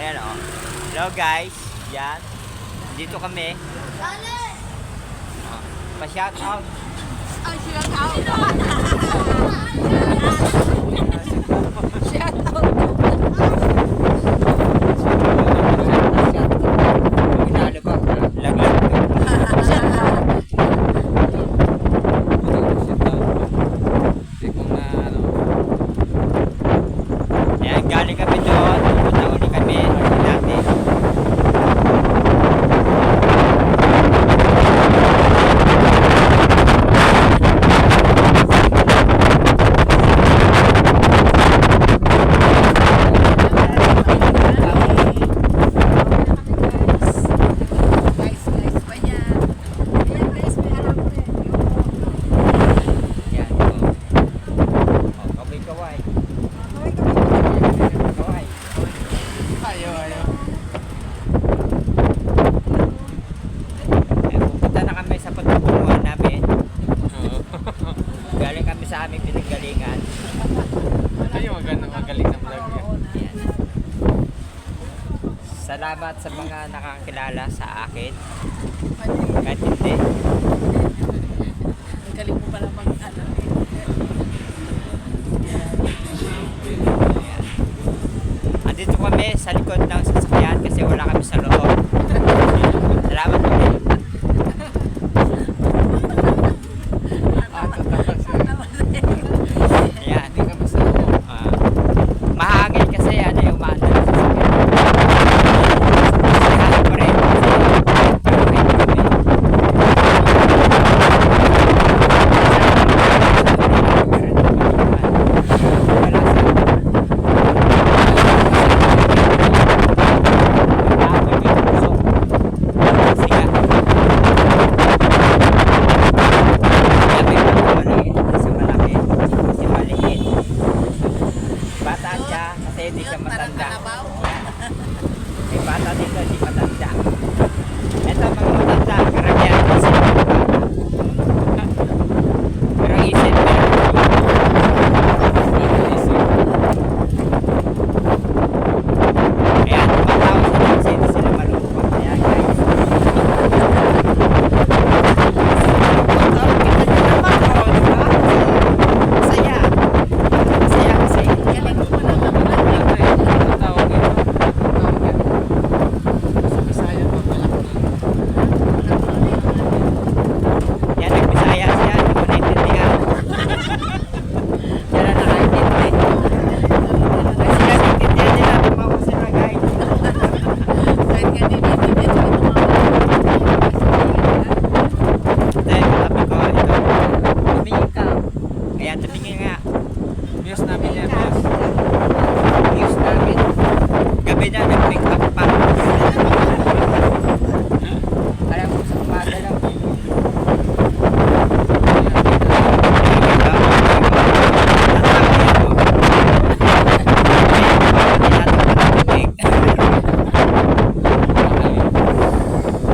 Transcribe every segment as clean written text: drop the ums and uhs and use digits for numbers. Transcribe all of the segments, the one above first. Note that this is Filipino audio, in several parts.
Ayan o. Hello guys. Yan. Dito kami. Pa-shout out. Oh, shout out. Shout out. Inalo ko. Laglag. Ayan, galing kami doon. Pupunta uli kami. Dati. Yan. Kaway-kaway. Kaway. Ayaw. Pupunta na kami sa pagtutunguhan namin. Galing kami sa aming pinanggalingan. Ayaw, magaling na vlog yan. Ayan. Salamat sa mga nakakilala sa akin. Kahit hindi. Ang galing mo pala mag-ano. Ayan. Andito kami sa likod ng sasakyan kasi wala kami sa loob. Salamat ulit. Ayan. Hindi kami sa loob. Mahangin kasi ano yung umaandar sa sasakyan. Sasakyan pa rin kasi bata siya kasi hindi siya matanda. May bata dito, hindi matanda. Ito mga matanda, karamihan kasi pero isip ayan, tumatawa sila kasi hindi sila malungkot. Ayan guys. Kita nyo naman, oh, diba? Masaya. Masaya kasi. Galing mo pala mag-ano. Tawag ito. Sa Bisaya pa, malaki. Yan, nagbisaya siya. Hindi ko naintindihan. Yan ang nakaintindi. Kasi naintindihan nila. Tumawa sila guys. Kahit nga din hindi din sila Dahil katabi ko ito. Tumingin ka. Ayan, tumingin nga. Views namin yan, views. News namin. Gabi na nag-pick up pa. Alam mo sa umaga lang.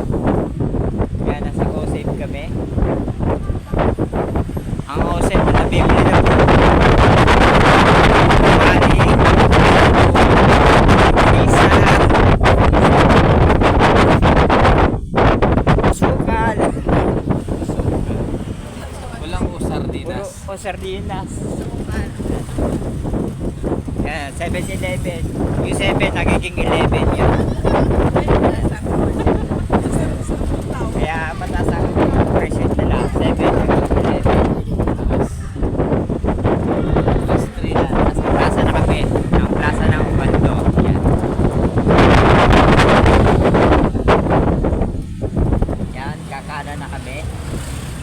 Kaya nasa OSAFE kami. Ang OSAFE na bibili na po. Mali. Isa. Sukal. Walang Puro sardinas. o sardinas. Yan, 7-Eleven. Yung 7 nagiging 11 yan. Kaya mataas ang presyo nila. 7 nagiging 11. Plus 3. Yan, nasa plaza na kami. Ang plaza ng Ubando. Yan. Yan, kakana na kami.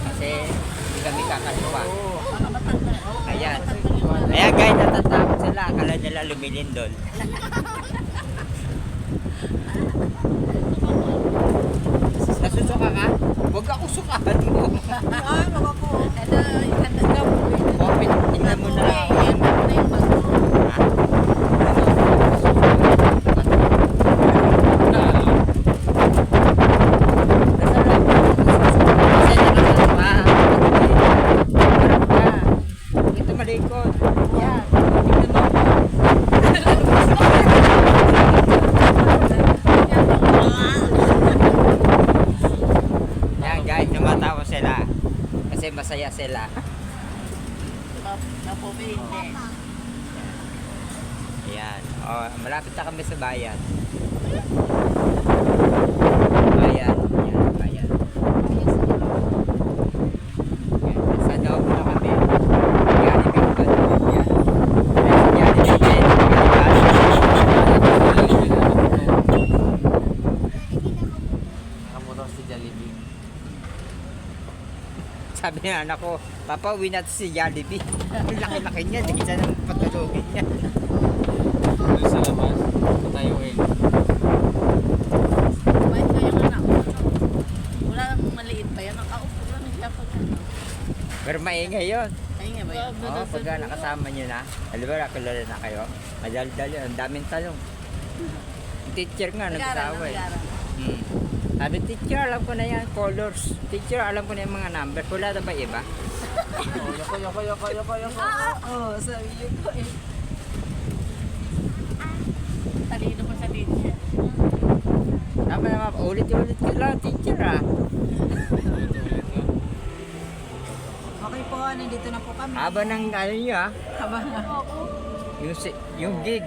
Kasi hindi kami kakaliwa. Ayan. Ayan guys, natatakot sila. Akala nila lumilindol. Nasusuka ka? Huwag ako sukahan mo. Ay, mga po. Ano, yung kanta mo. Open, tingnan mo na lang. Yan, ano na yung bago. Ha? Ito malikot. Yan. Tingnan mo. Ayan. Oh, malapit na kami sa bayan. Bayan. Ayan, bayan. Ayan, sa loob na kami. Jollibee pa. Ayan. Ayan, si Jollibee. Nakamotor si Jollibee. Sabi ng anak ko, Papa, uwi natin si Jollibee. Ang laki-laki niya, di isa nang patulogin niya. Doon sa labas, patayuin. Bakit kaya anak mo? Wala nang maliit pa yan. Nakaupo lang siya pag Pero maingay yun. ay nga ba yan? Oo, pagka nakasama nyo na, alam ba, kilala na kayo, madal-dali, ang daming talong. Yung teacher nga, nagsasawa eh. Hmm. Sabi, teacher, alam ko na yan, colors. Teacher, alam ko na yung mga numbers. Wala na ba iba? Yoko. Oo, sabi niyo po eh. Talino pa sa teacher. Tama naman, ulit-ulit ko lang, teacher ah. Ulit-ulit yun. Okay po, nandito na po kami. Haba ng ano nyo ah, Habang yung gig.